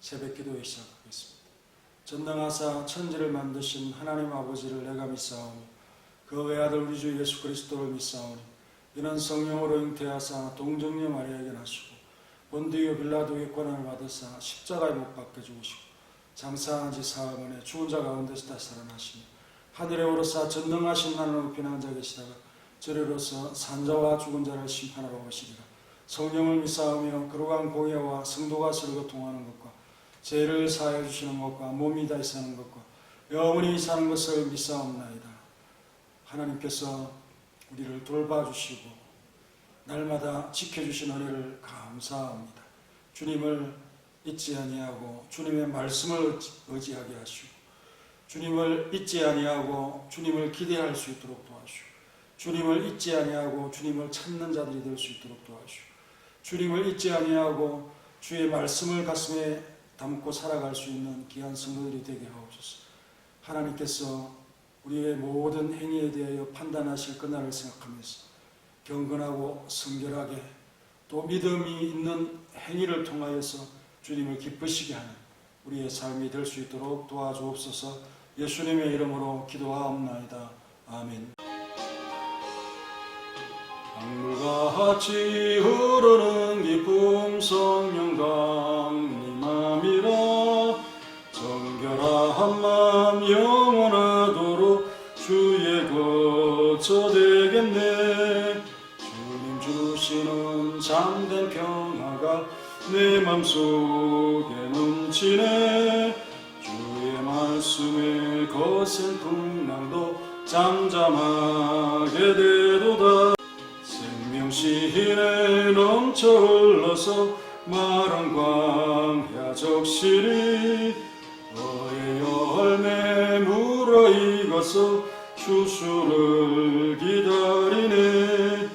새벽기도에 시작하겠습니다. 전능하사 천지를 만드신 하나님 아버지를 내가 믿사오니 그 외아들 우리 주 예수 그리스도를 믿사오니 이는 성령으로 잉태하사 동정녀 마리아에게 나시고 본디오 빌라도의 고난을 받으사 십자가에 못 박혀 죽으시고 장사한 지 사흘 만에 죽은 자 가운데서 다시 살아나시니 하늘에 오르사 전능하신 하나님을 비난한 자 계시다가 저리로서 산자와 죽은 자를 심판하러 오시리라. 성령을 믿사오며 거룩한 공예와 성도가 서로 통하는 것과 죄를 사하여 주시는 것과 몸이 다시 사는 것과 영원히 사는 것을 믿사옵나이다. 하나님께서 우리를 돌봐주시고 날마다 지켜주신 은혜를 감사합니다. 주님을 잊지 아니하고 주님의 말씀을 의지하게 하시고 주님을 잊지 아니하고 주님을 기대할 수 있도록 도와주시고 주님을 잊지 아니하고 주님을 찾는 자들이 될 수 있도록 도와주시고 주님을 잊지 아니하고 주의 말씀을 가슴에 담고 살아갈 수 있는 귀한 성도들이 되게 하옵소서. 하나님께서 우리의 모든 행위에 대하여 판단하실 그날을 생각하면서 경건하고 성결하게 또 믿음이 있는 행위를 통하여서 주님을 기쁘시게 하는 우리의 삶이 될 수 있도록 도와주옵소서. 예수님의 이름으로 기도하옵나이다. 아멘. 강물같이 흐르는 기쁨 성령 강림함이라. 정결한 마음 영원하도록 주의 거처 되겠네. 주님 주시는 참된 평화가 내 맘속에 넘치네. 주의 말씀에 거센 풍랑도 잠잠하게 되도다. 생명시에 넘쳐 흘러서 마른 광야 적시리. 너의 열매 물어익어서 추수를 기다리네.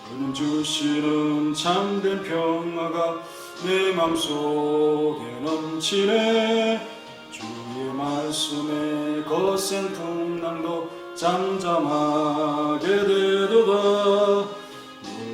주님 주시는 참된 평화가 내 맘속에 넘치네. 주의 말씀에 거센 풍랑도 잠잠하게 되도다.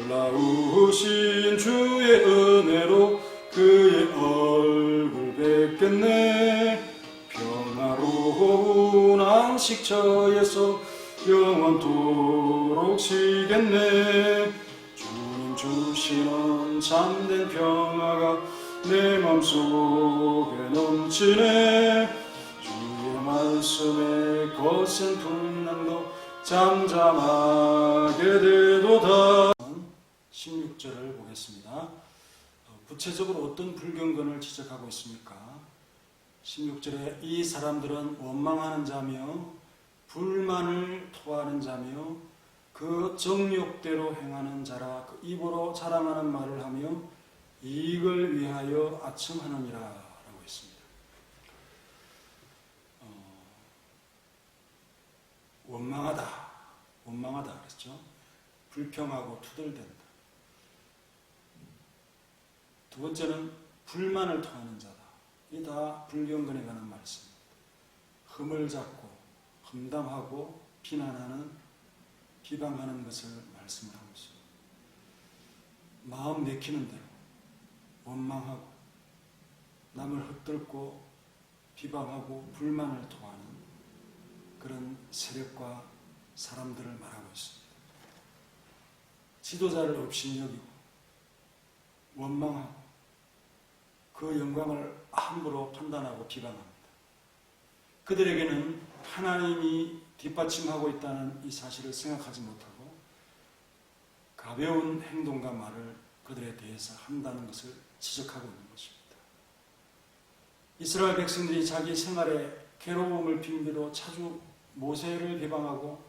놀라우신 주의 은혜로 그의 얼굴 뵙겠네. 평화로운 안식처에서 영원토록 쉬겠네. 주님 주시는 참된 평화가 내 맘속에 넘치네. 주의 말씀에 거센 풍랑도 잠잠하게 되도다. 16절을 보겠습니다. 구체적으로 어떤 불경건을 지적하고 있습니까? 16절에 이 사람들은 원망하는 자며 불만을 토하는 자며 그 정욕대로 행하는 자라. 그 입으로 자랑하는 말을 하며 이익을 위하여 아첨하느니라 라고 했습니다. 원망하다 그랬죠. 불평하고 투덜댄다. 두 번째는 불만을 토하는 자다. 이 다 불경건에 관한 말씀입니다. 흠을 잡고 험담하고 비난하는 비방하는 것을 말씀을 하고 있습니다. 마음 내키는 대로 원망하고 남을 헛들고 비방하고 불만을 토하는 그런 세력과 사람들을 말하고 있습니다. 지도자를 업신여기고 원망하고 그 영광을 함부로 판단하고 비방합니다. 그들에게는 하나님이 뒷받침하고 있다는 이 사실을 생각하지 못하고 가벼운 행동과 말을 그들에 대해서 한다는 것을 지적하고 있는 것입니다. 이스라엘 백성들이 자기 생활에 괴로움을 핑계로 자주 모세를 비방하고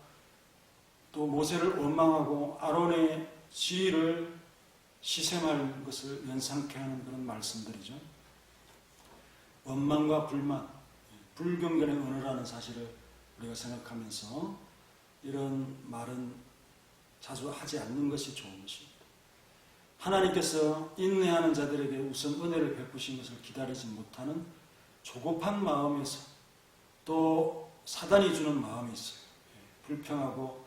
또 모세를 원망하고 아론의 지위를 시샘하는 것을 연상케 하는 그런 말씀들이죠. 원망과 불만, 불경건의 언어라는 사실을 우리가 생각하면서 이런 말은 자주 하지 않는 것이 좋은 것입니다. 하나님께서 인내하는 자들에게 우선 은혜를 베푸신 것을 기다리지 못하는 조급한 마음에서 또 사단이 주는 마음이 있어요. 불평하고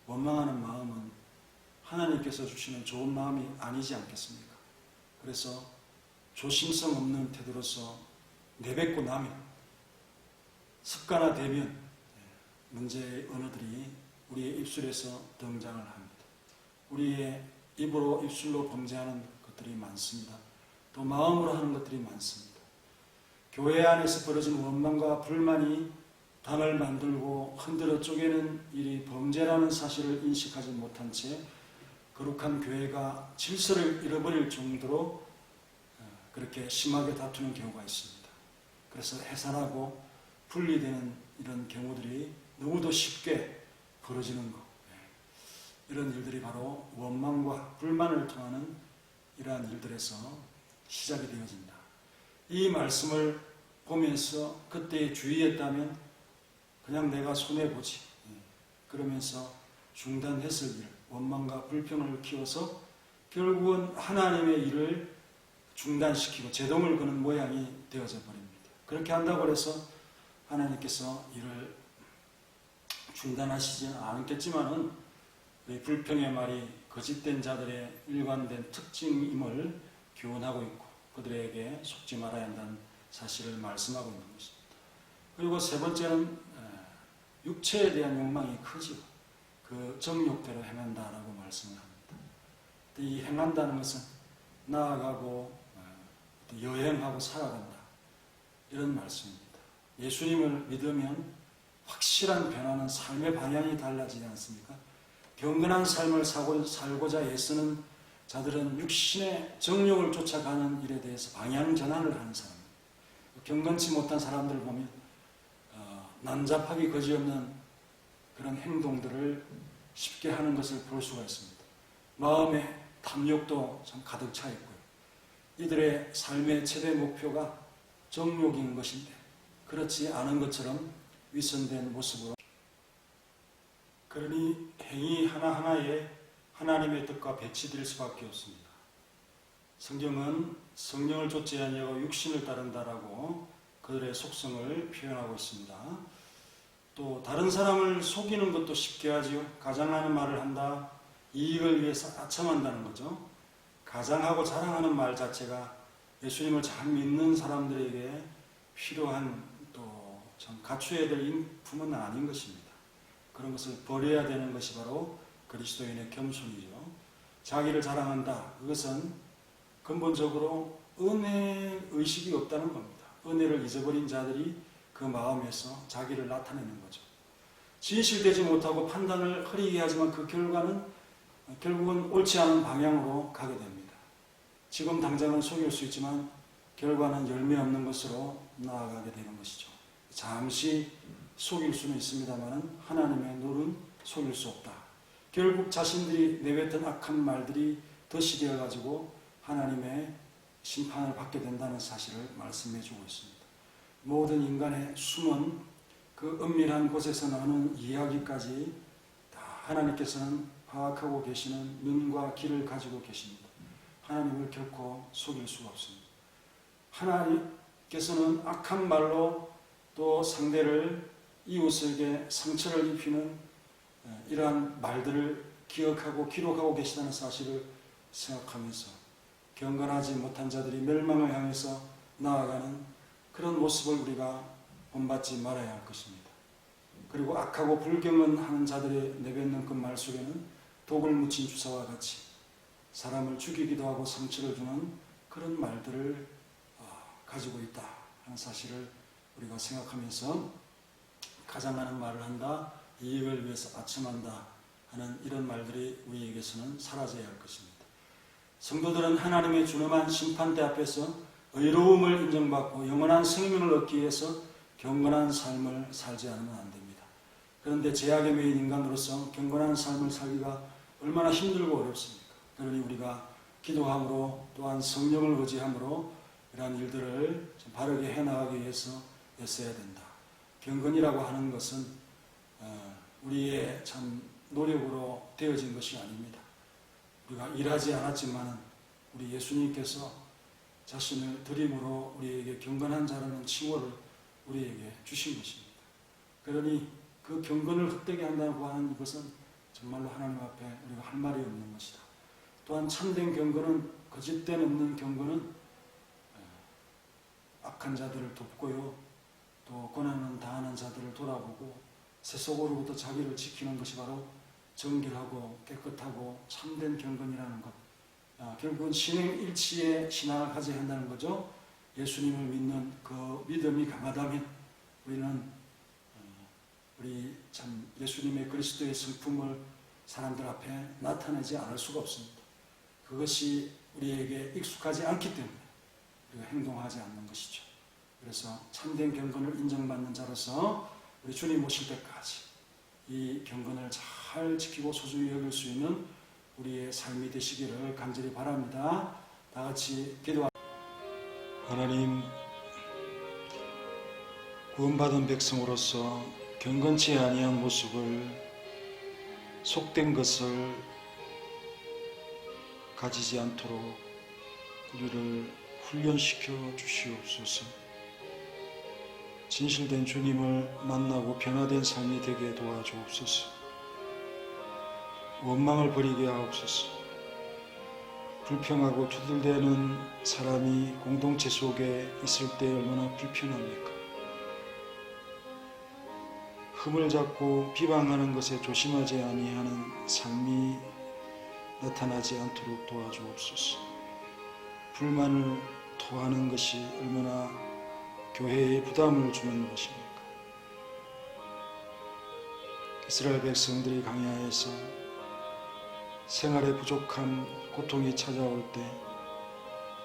원망하는 마음은 하나님께서 주시는 좋은 마음이 아니지 않겠습니까? 그래서 조심성 없는 태도로서 내뱉고 나면, 습관화되면 문제의 언어들이 우리의 입술에서 등장을 합니다. 우리의 입으로, 입술로 범죄하는 것들이 많습니다. 또 마음으로 하는 것들이 많습니다. 교회 안에서 벌어진 원망과 불만이 당을 만들고 흔들어 쪼개는 일이 범죄라는 사실을 인식하지 못한 채 거룩한 교회가 질서를 잃어버릴 정도로 그렇게 심하게 다투는 경우가 있습니다. 그래서 해산하고 분리되는 이런 경우들이 너무도 쉽게 벌어지는 것, 이런 일들이 바로 원망과 불만을 통하는 이러한 일들에서 시작이 되어진다. 이 말씀을 보면서 그때 주의했다면 그냥 내가 손해보지, 그러면서 중단했을 일, 원망과 불평을 키워서 결국은 하나님의 일을 중단시키고 제동을 거는 모양이 되어져 버립니다. 그렇게 한다고 해서 하나님께서 일을 중단하시지 않겠지만은 불평의 말이 거짓된 자들의 일관된 특징임을 교훈하고 있고 그들에게 속지 말아야 한다는 사실을 말씀하고 있는 것입니다. 그리고 세 번째는 육체에 대한 욕망이 크죠. 그 정욕대로 행한다라고 말씀을 합니다. 이 행한다는 것은 나아가고 여행하고 살아간다, 이런 말씀입니다. 예수님을 믿으면 확실한 변화는 삶의 방향이 달라지지 않습니까? 경건한 삶을 살고자 애쓰는 자들은 육신의 정욕을 쫓아가는 일에 대해서 방향 전환을 하는 사람입니다. 경건치 못한 사람들을 보면 난잡하기 그지없는 그런 행동들을 쉽게 하는 것을 볼 수가 있습니다. 마음에 탐욕도 참 가득 차 있고요. 이들의 삶의 최대 목표가 정욕인 것인데 그렇지 않은 것처럼 위선된 모습으로, 그러니 행위 하나하나에 하나님의 뜻과 배치될 수밖에 없습니다. 성경은 성령을 좇지 아니하고 육신을 따른다라고 그들의 속성을 표현하고 있습니다. 또 다른 사람을 속이는 것도 쉽게 하지요. 가장하는 말을 한다, 이익을 위해서 아첨한다는 거죠. 가장하고 자랑하는 말 자체가 예수님을 잘 믿는 사람들에게 필요한 또 참 갖춰야 될 인품은 아닌 것입니다. 그런 것을 버려야 되는 것이 바로 그리스도인의 겸손이죠. 자기를 자랑한다, 그것은 근본적으로 은혜 의식이 없다는 겁니다. 은혜를 잊어버린 자들이 그 마음에서 자기를 나타내는 거죠. 진실되지 못하고 판단을 흐리게 하지만 그 결과는 결국은 옳지 않은 방향으로 가게 됩니다. 지금 당장은 속일 수 있지만 결과는 열매 없는 것으로 나아가게 되는 것이죠. 잠시 속일 수는 있습니다만 하나님의 눈은 속일 수 없다. 결국 자신들이 내뱉은 악한 말들이 덫이 되어가지고 하나님의 심판을 받게 된다는 사실을 말씀해 주고 있습니다. 모든 인간의 숨은 그 은밀한 곳에서 나오는 이야기까지 다 하나님께서는 파악하고 계시는 눈과 귀를 가지고 계십니다. 하나님을 결코 속일 수가 없습니다. 하나님께서는 악한 말로 또 상대를, 이웃에게 상처를 입히는 이러한 말들을 기억하고 기록하고 계시다는 사실을 생각하면서 경건하지 못한 자들이 멸망을 향해서 나아가는 그런 모습을 우리가 본받지 말아야 할 것입니다. 그리고 악하고 불경건하는 자들의 내뱉는 그 말 속에는 독을 묻힌 주사와 같이 사람을 죽이기도 하고 상처를 주는 그런 말들을 가지고 있다 하는 사실을 우리가 생각하면서 가장하는 말을 한다, 이익을 위해서 아첨한다 하는 이런 말들이 우리에게서는 사라져야 할 것입니다. 성도들은 하나님의 준엄한 심판대 앞에서 의로움을 인정받고 영원한 생명을 얻기 위해서 경건한 삶을 살지 않으면 안 됩니다. 그런데 죄악에 매인 인간으로서 경건한 삶을 살기가 얼마나 힘들고 어렵습니까? 그러니 우리가 기도함으로 또한 성령을 의지함으로 이러한 일들을 좀 바르게 해나가기 위해서 애써야 된다. 경건이라고 하는 것은 우리의 참 노력으로 되어진 것이 아닙니다. 우리가 일하지 않았지만 우리 예수님께서 자신을 드림으로 우리에게 경건한 자라는 칭호를 우리에게 주신 것입니다. 그러니 그 경건을 헛되게 한다고 하는 것은 정말로 하나님 앞에 우리가 할 말이 없는 것이다. 또한 참된 경건은, 거짓된 없는 경건은 악한 자들을 돕고요. 또 고난을 당하는 자들을 돌아보고 세속으로부터 자기를 지키는 것이 바로 정결하고 깨끗하고 참된 경건이라는 것. 결국은 신행일치의 신앙을 가져야 한다는 거죠. 예수님을 믿는 그 믿음이 강하다면 우리는 우리 참 예수님의 그리스도의 성품을 사람들 앞에 나타내지 않을 수가 없습니다. 그것이 우리에게 익숙하지 않기 때문에 우리가 행동하지 않는 것이죠. 그래서 참된 경건을 인정받는 자로서 우리 주님 오실 때까지 이 경건을 잘 지키고 소중히 여길 수 있는 우리의 삶이 되시기를 간절히 바랍니다. 다 같이 기도합니다. 하나님, 구원받은 백성으로서 경건치 아니한 모습을 속된 것을 가지지 않도록 우리를 훈련시켜 주시옵소서. 진실된 주님을 만나고 변화된 삶이 되게 도와주옵소서. 원망을 버리게 하옵소서. 불평하고 투덜대는 사람이 공동체 속에 있을 때 얼마나 불편합니까? 흠을 잡고 비방하는 것에 조심하지 아니하는 삶이 나타나지 않도록 도와주옵소서. 불만을 토하는 것이 얼마나 교회에 부담을 주는 것입니까? 이스라엘 백성들이 광야에서 생활에 부족한 고통이 찾아올 때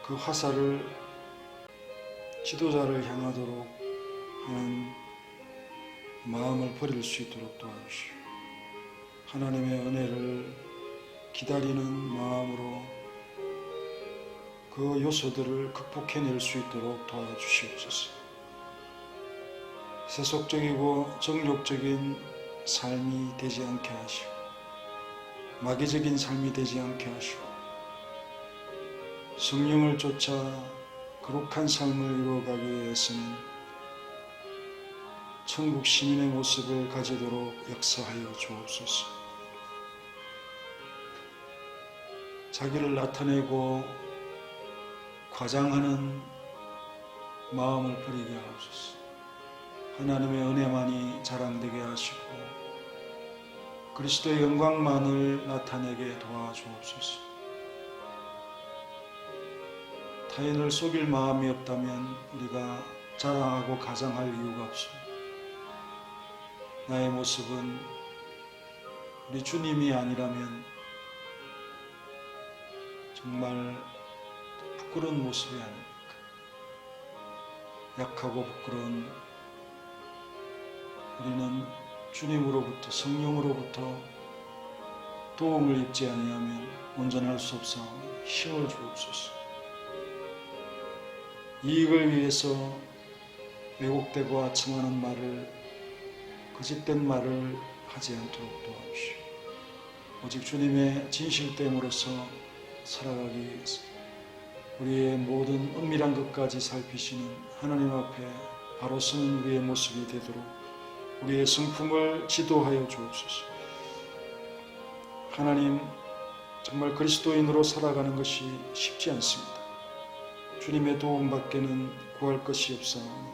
그 화살을 지도자를 향하도록 하는 마음을 버릴 수 있도록 도와주시오. 하나님의 은혜를 기다리는 마음으로 그 요소들을 극복해낼 수 있도록 도와주시옵소서. 세속적이고 정욕적인 삶이 되지 않게 하시고 마귀적인 삶이 되지 않게 하시고 성령을 쫓아 거룩한 삶을 이루어가기 위해서는 천국 시민의 모습을 가지도록 역사하여 주옵소서. 자기를 나타내고 과장하는 마음을 버리게 하옵소서. 하나님의 은혜만이 자랑되게 하시고 그리스도의 영광만을 나타내게 도와주옵소서. 타인을 속일 마음이 없다면 우리가 자랑하고 가장할 이유가 없습니다. 나의 모습은 우리 주님이 아니라면 정말 부끄러운 모습이 아닙니까? 약하고 부끄러운 우리는 주님으로부터 성령으로부터 도움을 입지 아니하면 온전할 수 없사오니 힘을 주옵소서. 이익을 위해서 왜곡되고 아첨하는 말을 거짓된 말을 하지 않도록 도와주시오. 오직 주님의 진실됨으로서 살아가기 위해서 우리의 모든 은밀한 것까지 살피시는 하나님 앞에 바로 서는 우리의 모습이 되도록 우리의 성품을 지도하여 주옵소서. 하나님, 정말 그리스도인으로 살아가는 것이 쉽지 않습니다. 주님의 도움밖에는 구할 것이 없사오니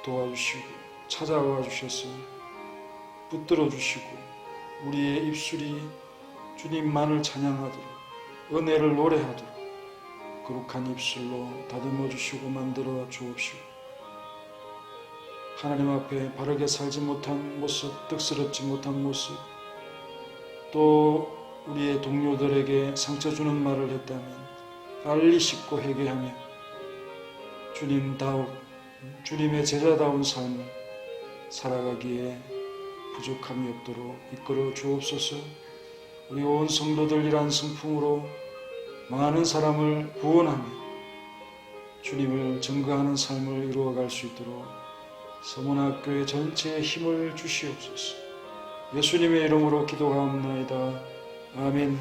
도와주시고 찾아와 주셔서 붙들어 주시고 우리의 입술이 주님만을 찬양하도록 은혜를 노래하도록 거룩한 입술로 다듬어 주시고 만들어 주옵시고 하나님 앞에 바르게 살지 못한 모습, 득스럽지 못한 모습, 또 우리의 동료들에게 상처 주는 말을 했다면 빨리 씻고 회개하며 주님의 제자다운 삶을 살아가기에 부족함이 없도록 이끌어 주옵소서. 우리 온 성도들이란 성품으로 많은 사람을 구원하며 주님을 증거하는 삶을 이루어갈 수 있도록 서문학교의 전체에 힘을 주시옵소서. 예수님의 이름으로 기도하옵나이다. 아멘.